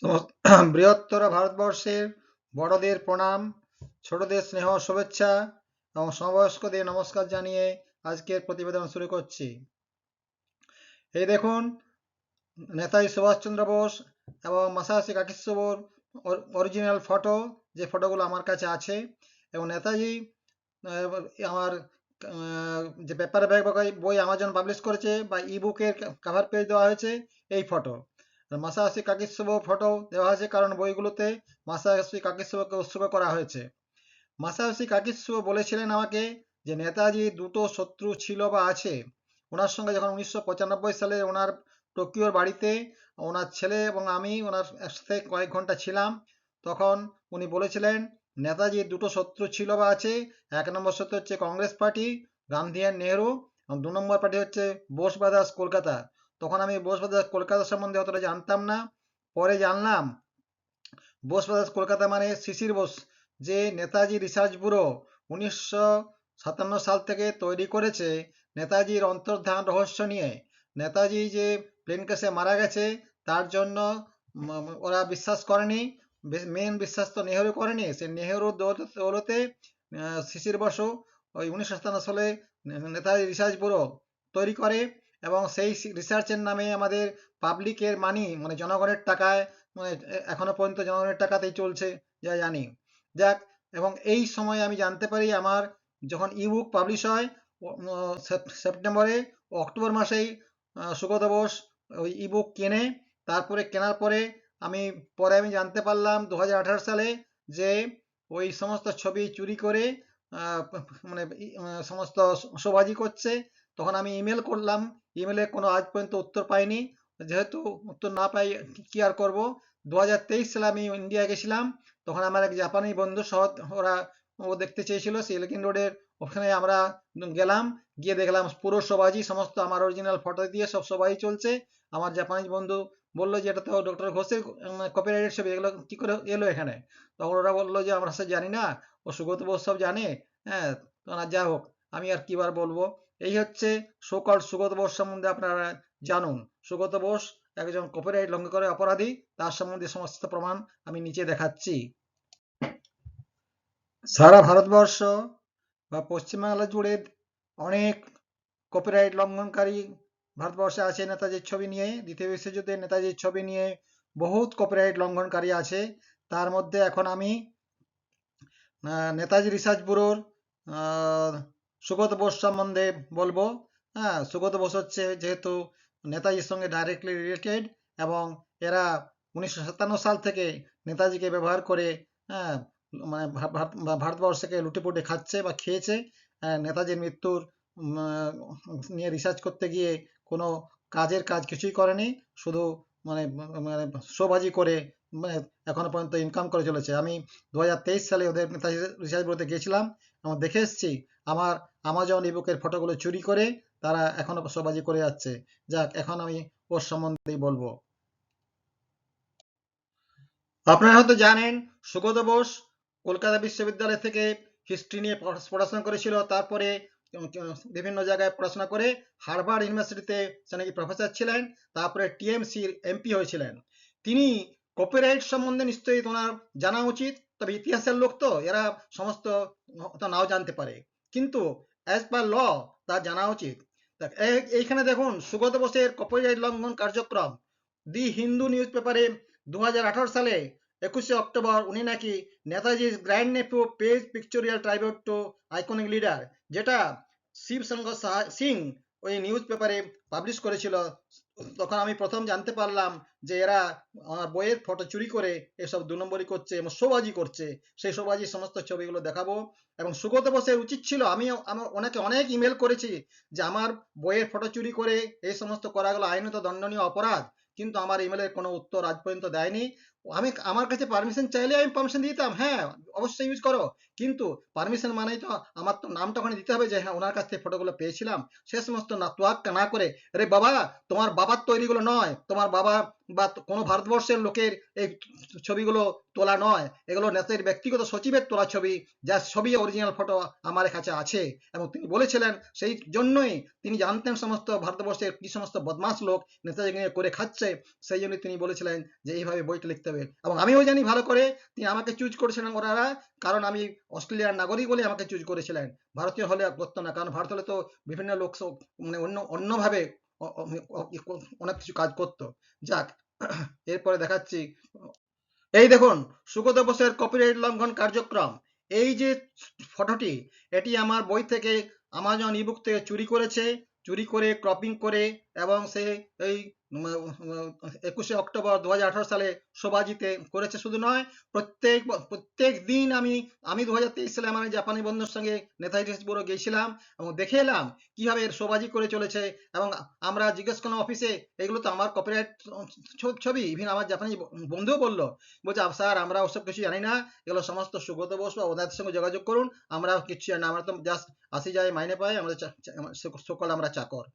সমস্ত বৃহত্তর ভারতবর্ষের বড়দের প্রণাম, ছোটদের স্নেহ শুভেচ্ছা এবং সমবয়স্কদের নমস্কার জানিয়ে আজকের প্রতিবেদন শুরু করছি। এই দেখুন, নেতাজি সুভাষচন্দ্র বোস এবং মাসাসি কাকিসুবোর অরিজিনাল ফটো, যে ফটোগুলো আমার কাছে আছে। এবং নেতাজি আমার যে পেপার ব্যাগ বই আমাজন পাবলিশ করেছে বা ই বুকের কাভার পেজ দেওয়া হয়েছে এই ফটো। মাসাসি কাকিসুবো ফটো দেওয়া হয়েছে কারণ বইগুলোতে মাসাসি কাকিসুবোকে উৎসর্গ করা হয়েছে। মাসায়োশি কাকিৎসু বলেছিলেন আমাকে যে নেতাজি দুটো শত্রু ছিল বা আছে। ওনার সঙ্গে যখন 1995 সালে ওনার টোকিওর বাড়িতে ওনার ছেলে এবং আমি ওনার একসাথে কয়েক ঘন্টা ছিলাম, তখন উনি বলেছিলেন নেতাজির দুটো শত্রু ছিল বা আছে। এক নম্বর শত্রু হচ্ছে কংগ্রেস পার্টি, গান্ধী আর নেহরু, এবং 2 নম্বর পার্টি হচ্ছে বোস ব্রাদার্স কলকাতা। তখন আমি বোস ব্রাদার্স কলকাতা সম্বন্ধে অতটা জানতাম না, পরে জানলাম বোস ব্রাদার্স কলকাতা মানে শিশির বোস, যে নেতাজি রিসার্চ ব্যুরো 1957 সাল থেকে তৈরি করেছে নেতাজির অন্তর্ধান রহস্য নিয়ে। নেতাজি যে প্লেন ক্র্যাশে মারা গেছে তার জন্য ওরা বিশ্বাস করেনি। মেন বিশ্বাস তো নেহেরু করেনি, সে নেহেরুর দৌলতে শিশির বসু ওই 1957 সালে নেতাজি রিসার্চ ব্যুরো তৈরি করে। এবং সেই রিসার্চের নামে আমাদের পাবলিকের মানি, মানে জনগণের টাকায়, মানে এখনো পর্যন্ত জনগণের টাকাতেই চলছে যা জানি। যাক, এবং এই সময় আমি জানতে পারি আমার যখন ইবুক পাবলিশ হয় সেপ্টেম্বরে ও অক্টোবর মাসেই সুগত বোস ওই ইবুক কেনে। তারপরে কেনার পরে আমি জানতে পারলাম 2018 সালে যে ওই সমস্ত ছবি চুরি করে মানে সমস্ত শোবাজি করছে। তখন আমি ইমেল করলাম, ইমেলে কোনো আজ পর্যন্ত উত্তর পাইনি। যেহেতু উত্তর না পাই কি আর করব। 2023 সালে আমি ইন্ডিয়া গেছিলাম, তখন আমার এক জাপানি বন্ধু সহ ওরা ও দেখতে চেয়েছিল সিলকিন রোডের ওখানে। আমরা গেলাম, গিয়ে দেখলাম পুরো শোবাজি সমস্ত আমার অরিজিনাল ফটো দিয়ে সব শোবাজি চলছে। আমার জাপানিজ বন্ধু বললো যে এটা তো ডক্টর ঘোষের কপিরাইটেড ছবি, এগুলো কি করে এলো এখানে? তখন ওরা বললো যে আমরা সে জানি না, ও সুগত বোস সব জানে। হ্যাঁ, যা হোক, আমি আর কি বার বলবো। এই হচ্ছে সোকল্ড সুগত বোস সম্বন্ধে আপনারা জানুন। সুগত বোস একজন কপিরাইট লঙ্ঘন করে অপরাধী, তার সম্বন্ধে সমস্ত প্রমাণ আমি নিচে দেখাচ্ছি। সারা ভারতবর্ষ বা পশ্চিমবাংলা জুড়ে অনেক কপিরাইট লঙ্ঘনকারী ভারতবর্ষে আছে নেতাজির ছবি নিয়ে। দ্বিতীয় বিশ্বযুদ্ধে নেতাজির ছবি নিয়ে বহুত কপিরাইট লঙ্ঘনকারী আছে। তার মধ্যে এখন আমি নেতাজি রিসার্চ ব্যুরোর সুগত বোস সম্বন্ধে বলবো। হ্যাঁ, সুগত বোস হচ্ছে যেহেতু নেতাজির সঙ্গে ডাইরেক্টলি রিলেটেড, এবং এরা 1957 সাল থেকে নেতাজিকে ব্যবহার করে, হ্যাঁ, মানে ভারতবর্ষকে লুটেপুটে খাচ্ছে বা খেয়েছে। নেতাজির মৃত্যুর নিয়ে রিসার্চ করতে গিয়ে কোনো কাজ কিছুই করেনি, শুধু মানে মানে শোবাজি করে মানে এখনো পর্যন্ত ইনকাম করে চলেছে। আমি 2023 সালে ওদের নেতাজি রিসার্চ ব্যুরোতে গেছিলাম এবং দেখে এসেছি আমার আমাজন ইবুকের ফটোগুলো চুরি করে তারা এখনো শোবাজি করে যাচ্ছে। যাক, এখন আমি ওর সম্বন্ধেই বলবো। আপনারা হয়তো জানেন সুগত বোস কলকাতা বিশ্ববিদ্যালয় থেকে হিস্ট্রি নিয়ে পড়াশোনা করেছিল। তারপরে বিভিন্ন জায়গায় পড়াশোনা করে হার্ভার্ড ইউনিভার্সিটিতে সে নাকি প্রফেসর ছিলেন। তারপরে টিএমসির এমপি হয়েছিলেন। তিনি কপিরাইট সম্বন্ধে নিশ্চয়ই ওনার জানা উচিত, তবে ইতিহাসের লোক তো এরা সমস্ত নাও জানতে পারে, কিন্তু অ্যাজ পার ল তার জানা উচিত। এইখানে দেখুন সুগত বোসের কপিরাইট লঙ্ঘন কার্যক্রম। দি হিন্দু নিউজ পেপারে 2018 সালে 21শে অক্টোবর উনি নাকি নেতাজির grand nephew pays pictorial tribute to iconic leader, যেটা শিব শঙ্কর সিং ওই নিউজ পেপারে পাবলিশ করেছিল। তখন আমি প্রথম জানতে পারলাম যে এরা আমার বইয়ের ফটো চুরি করে এসব 2 নম্বরই করছে এবং শোবাজি করছে। সেই শোবাজির সমস্ত ছবিগুলো দেখাবো। এবং সুগত বোসের উচিত ছিল, আমার ওনাকে অনেক ইমেল করেছি যে আমার বইয়ের ফটো চুরি করে এই সমস্ত করাগুলো আইনত দণ্ডনীয় অপরাধ, কিন্তু আমার ইমেলের কোনো উত্তর আজ পর্যন্ত দেয়নি। আমি আমার কাছে পারমিশন চাইলে আমি পারমিশন দিতাম, হ্যাঁ অবশ্যই ইউজ করো, কিন্তু পারমিশন মানেই তো আমার তো নামটা ওখানে দিতে হবে যে হ্যাঁ ওনার কাছ থেকে ফটোগুলো পেয়েছিলাম। সে সমস্ত না তোয়াক্কা না করে, আরে বাবা তোমার বাবার তৈরিগুলো নয়, তোমার বাবা বা কোনো ভারতবর্ষের লোকের এই ছবিগুলো তোলা নয়, এগুলো নেতার ব্যক্তিগত সচিবের তোলা ছবি, যার ছবি অরিজিনাল ফটো আমার কাছে আছে। এবং তিনি বলেছিলেন সেই জন্যই তিনি জানতেন সমস্ত ভারতবর্ষের কি সমস্ত বদমাস লোক নেতাজিকে নিয়ে করে খাচ্ছে, সেই জন্য তিনি বলেছিলেন যে এইভাবে বইটা লিখতে হবে। এবং আমিও জানি ভালো করে তিনি আমাকে চুজ করেছিলেন ওনারা, কারণ আমি অস্ট্রেলিয়ার নাগরিক বলে আমাকে চুজ করেছিলেন, ভারতীয় হলে করতো না, কারণ ভারত হলে তো বিভিন্ন লোক মানে অন্যভাবে অনেক কিছু কাজ করতো। যাক, এরপরে দেখাচ্ছি, এই দেখুন সুগত বোসের কপিরাইট লঙ্ঘন কার্যক্রম। এই যে ফটোটি, এটি আমার বই থেকে আমাজন ইবুক থেকে চুরি করেছে, চুরি করে ক্রপিং করে, এবং সে এই 21শে অক্টোবর 2018 সালে শোভাজিতে করেছে। শুধু নয়, প্রত্যেক দিন আমি 2023 সালে আমার জাপানি বন্ধুর সঙ্গে নেতাজি টেক্সবুরো গিয়েছিলাম এবং দেখে এলাম কিভাবে এর শোভাজি করে চলেছে। এবং আমরা জিজ্ঞেস করলাম অফিসে, এগুলো তো আমার কপিরাইট ছবি। ইভেন আমার জাপানি বন্ধুও বললো, বলছে স্যার আমরা ওসব কিছু জানি না, এগুলো সমস্ত সুগত বোস বা ওদের সঙ্গে যোগাযোগ করুন, আমরা কিছু জানি না, আমরা তো জাস্ট আসি যাই মাইনে পাই, আমাদের সকল আমরা চাকর।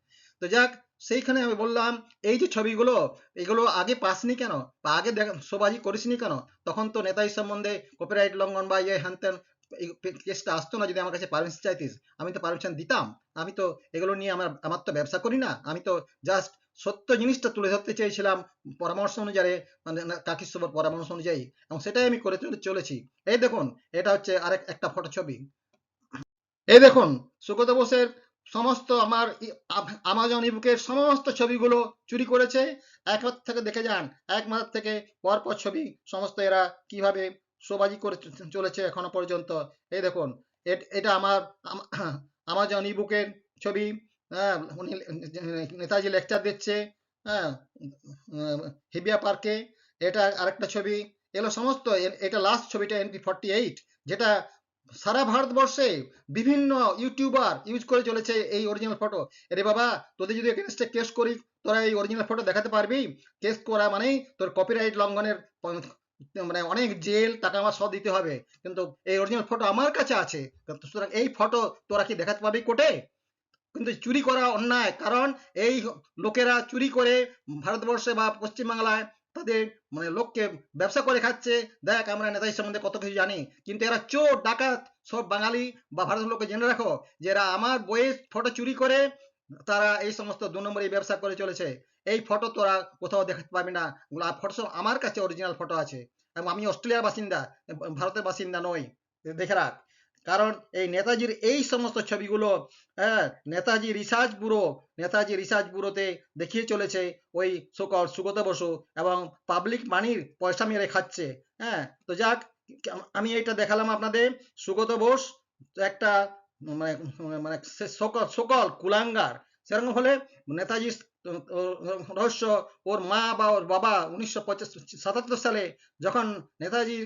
তো যাক, সেইখানে আমি বললাম এই যে ছবিগুলো, এগুলো আগে পাসনি কেন, বা আগে শোবাজি করিসনি কেন, তখন তো নেতাজি সম্বন্ধে কপিরাইট লঙ্ঘন বা ইয়ে হ্যানত্যান এই কেসটা আসতো না। যদি আমার কাছে পারমিশন চাইতিস, আমি তো পারমিশন দিতাম। আমি তো এগুলো নিয়ে আমার তো ব্যবসা করি না, আমি তো জাস্ট সত্য জিনিসটা তুলে ধরতে চেয়েছিলাম পরামর্শ অনুযায়ী, মানে কাকির সবার পরামর্শ অনুযায়ী, এবং সেটাই আমি করে চলেছি। এই দেখুন, এটা হচ্ছে একটা ফটো ছবি। এই দেখুন সুগত বোসের সমস্ত আমার আমাজন ইবুকের সমস্ত ছবিগুলো চুরি করেছে। এক হাত থেকে দেখে যান, এক মাস থেকে পরপর ছবি সমস্ত এরা কিভাবে শোবাজি করে চলেছে এখনো পর্যন্ত। এই দেখুন, এটা আমার আমাজন ইবুকের ছবি। হ্যাঁ, উনি নেতাজি লেকচার দিচ্ছে, হ্যাঁ, হিবিয়া পার্কে। এটা আরেকটা ছবি। এগুলো সমস্ত, এটা লাস্ট ছবিটা NP-48, যেটা সারা ভারতবর্ষে বিভিন্ন ইউটিউবার ইউজ করে চলেছে এই অরিজিনাল ফটো। আরে বাবা, তোদের যদি এগেনস্টে কেস করি, তোরা এই অরিজিনাল ফটো দেখাতে পারবি? কেস করা মানেই তোর কপিরাইট লঙ্ঘনের মানে অনেক জেল, টাকা আমার সব দিতে হবে। কিন্তু এই অরিজিনাল ফটো আমার কাছে আছে, সুতরাং এই ফটো তোরা কি দেখাতে পারবি কোর্টে? কিন্তু চুরি করা অন্যায়, কারণ এই লোকেরা চুরি করে ভারতবর্ষে বা পশ্চিমবাংলায় তাদের মানে লোককে ব্যবসা করে খাচ্ছে। দেখ আমরা নেতাজি সম্বন্ধে কত কিছু জানি, কিন্তু এরা চোর ডাকাত সব বাঙালি বা ভারতের লোককে জেনে রাখো যে এরা আমার বইয়ের ফটো চুরি করে তারা এই সমস্ত 2 নম্বরী ব্যবসা করে চলেছে। এই ফটো তোরা কোথাও দেখাতে পারবি না, ফটো সব আমার কাছে অরিজিনাল ফটো আছে, এবং আমি অস্ট্রেলিয়ার বাসিন্দা, ভারতের বাসিন্দা নই, দেখে রাখ। কারণ এই নেতাজির এই সমস্ত ছবিগুলো, হ্যাঁ, নেতাজি রিসার্চ ব্যুরোতে দেখিয়ে চলেছে ওই সকল সুগত বসু, এবং পাবলিক মানির পয়সা মেরে খাচ্ছে। হ্যাঁ, তো যাক, আমি এটা দেখালাম আপনাদের। সুগত বোস একটা মানে মানে সকল কুলাঙ্গার। সেরকম হলে নেতাজি রহস্য, ওর মা বা ওর বাবা 1977 সালে যখন নেতাজি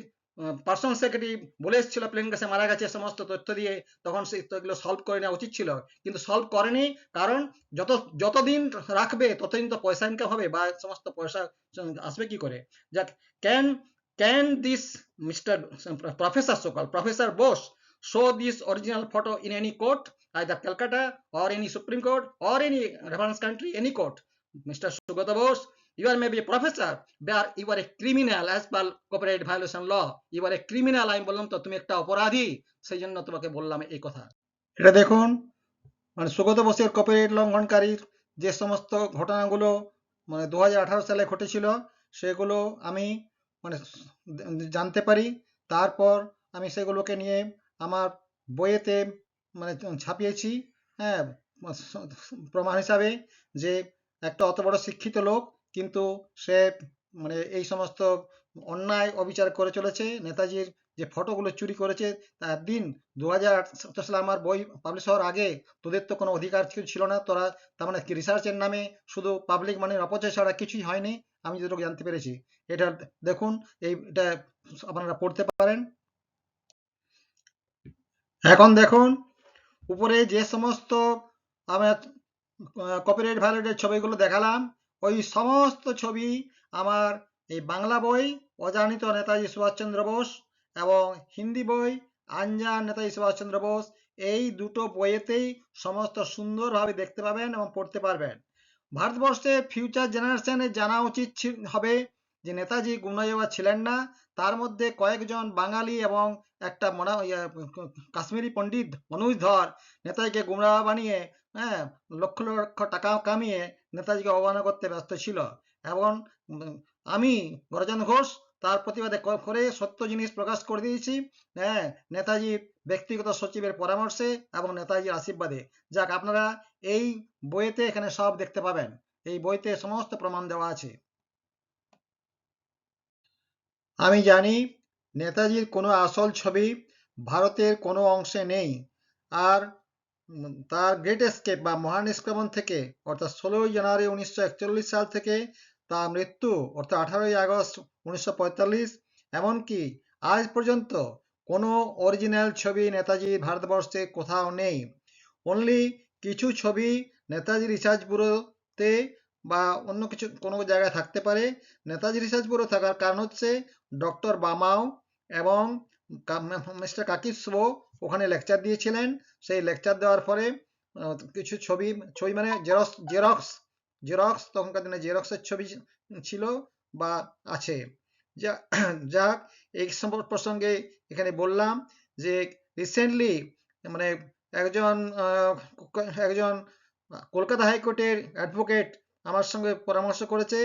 পার্সোনাল সেক্রেটারি বলে এসেছিল প্লেন গ্যাসে মারা গেছে সমস্ত তথ্য দিয়ে, তখন সেই তথ্যগুলো সলভ করে নেওয়া উচিত ছিল, কিন্তু সলভ করেনি। কারণ যতদিন রাখবে ততদিন তো পয়সা ইনকাম হবে, বা সমস্ত পয়সা আসবে কি করে। যাক, can can this mister professor professor Bose show this original photo in any court, either Calcutta or any Supreme Court or any reference country, any court? Mr. Sugata Bose, you are maybe a professor, but you are a criminal as per copyright violation law. You are a criminal, আমি বললাম তো তুমি একটা অপরাধী, সেই জন্য তোমাকে বললাম এই কথা। এটা দেখুন, মানে সুগত বোসের কপিরাইট লঙ্ঘনকারীর যে সমস্ত ঘটনাগুলো মানে 2018 সালে ঘটেছিল, সেগুলো আমি মানে জানতে পারি। তারপর আমি সেগুলোকে নিয়ে আমার বইয়েতে মানে ছাপিয়েছি, হ্যাঁ, প্রমাণ হিসাবে যে একটা অত বড় শিক্ষিত লোক, কিন্তু সে মানে এই সমস্ত অন্যায় অবিচার করে চলেছে। নেতাজির যে ফটোগুলো চুরি করেছে, তার দিন 2017 সালে আমার বই পাবলিশ হওয়ার আগে তোদের তো কোনো অধিকার ছিল না, তোরা তার মানে রিসার্চের নামে শুধু পাবলিক মানির অপচয় ছাড়া কিছুই হয়নি, আমি যেটুকু জানতে পেরেছি। এটা দেখুন, এটা আপনারা পড়তে পারেন। এখন দেখুন, উপরে যে সমস্ত আমার কপিরাইট ভায়োলেটের ছবিগুলো দেখালাম, ওই সমস্ত ছবি আমার এই বাংলা বই অজানিত নেতাজি সুভাষচন্দ্র বোস এবং হিন্দি বই আনজান নেতাজি সুভাষচন্দ্র বোস, এই দুটো বইয়েতেই সমস্ত সুন্দরভাবে দেখতে পাবেন এবং পড়তে পারবেন। ভারতবর্ষে ফিউচার জেনারেশনের জানা উচিত হবে যে নেতাজি গুণাইওয়া ছিলেন না, তার মধ্যে কয়েকজন বাঙালি এবং একটা কাশ্মীরি পণ্ডিত অনুজ ধর নেতাজিকে গুমরাহ বানিয়ে, হ্যাঁ, লক্ষ লক্ষ টাকা কামিয়ে নেতাজিকে অবমাননা করতে ব্যস্ত ছিল। এবং আমি গরজন ঘোষ তার প্রতিবাদে করে সত্য জিনিস প্রকাশ করে দিয়েছি, হ্যাঁ, নেতাজির ব্যক্তিগত সচিবের পরামর্শে এবং নেতাজির আশীর্বাদে। যাক, আপনারা এই বইতে এখানে সব দেখতে পাবেন, এই বইতে সমস্ত প্রমাণ দেওয়া আছে। আমি জানি নেতাজির কোনো আসল ছবি ভারতের কোনো অংশে নেই, আর তার গ্রেট এস্কেপ বা মহান নিষ্ক্রমণ থেকে অর্থাৎ 16ই জানুয়ারি 1941 সাল থেকে তার মৃত্যু অর্থাৎ 18ই আগস্ট 1945, এমনকি আজ পর্যন্ত কোনো অরিজিনাল ছবি নেতাজির ভারতবর্ষে কোথাও নেই। অনলি কিছু ছবি নেতাজি রিসার্চ ব্যুরোতে বা অন্য কিছু কোনো জায়গায় থাকতে পারে। নেতাজি রিসার্চ ব্যুরো থাকার কারণ হচ্ছে ডক্টর বামাও এবং মিস্টার কাকিৎসো ওখানে লেকচার দিয়েছিলেন। সেই লেকচার দেওয়ার পরে কিছু ছবি ছবি মানে জেরক্স জেরক্স তখনকার দিনে জেরক্সের ছবি ছিল বা আছে। যাক, এই প্রসঙ্গে এখানে বললাম যে রিসেন্টলি মানে একজন একজন কলকাতা হাইকোর্টের অ্যাডভোকেট আমার সঙ্গে পরামর্শ করেছে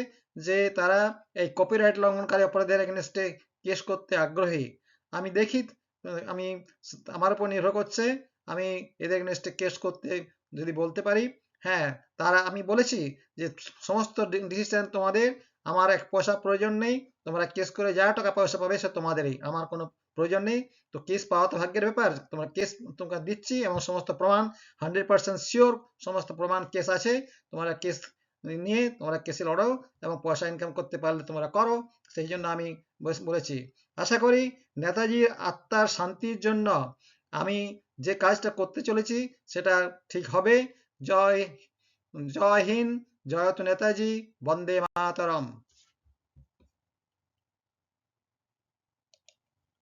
যে তারা এই কপিরাইট লঙ্ঘনকারী অপরাধের এগেনস্টে কেস করতে আগ্রহী। আমি দেখি, আমি আমার উপর নির্ভর করছে, আমি এদের এগেনস্টে কেস করতে যদি বলতে পারি। হ্যাঁ, তারা আমি বলেছি যে সমস্ত ডিসিশন তোমাদের, আমার এক পয়সা প্রয়োজন নেই, তোমরা কেস করে যা টাকা পয়সা পাবে সে তোমাদেরই, আমার কোনো প্রয়োজন নেই। তো কেস পাওয়া তো ভাগ্যের ব্যাপার, তোমরা কেস তোমরা দিচ্ছি এবং সমস্ত প্রমাণ 100% শিওর, সমস্ত প্রমাণ কেস আছে, তোমরা কেস নিয়ে তোমরা কেসে লড়ো এবং পয়সা ইনকাম করতে পারলে তোমরা করো। সেই জন্য আমি বলেছি। আশা করি নেতাজির আত্মার শান্তির জন্য আমি যে কাজটা করতে চলেছি সেটা ঠিক হবে। জয় জয় হিন্দ, জয়তু নেতাজি, বন্দে মাতরম।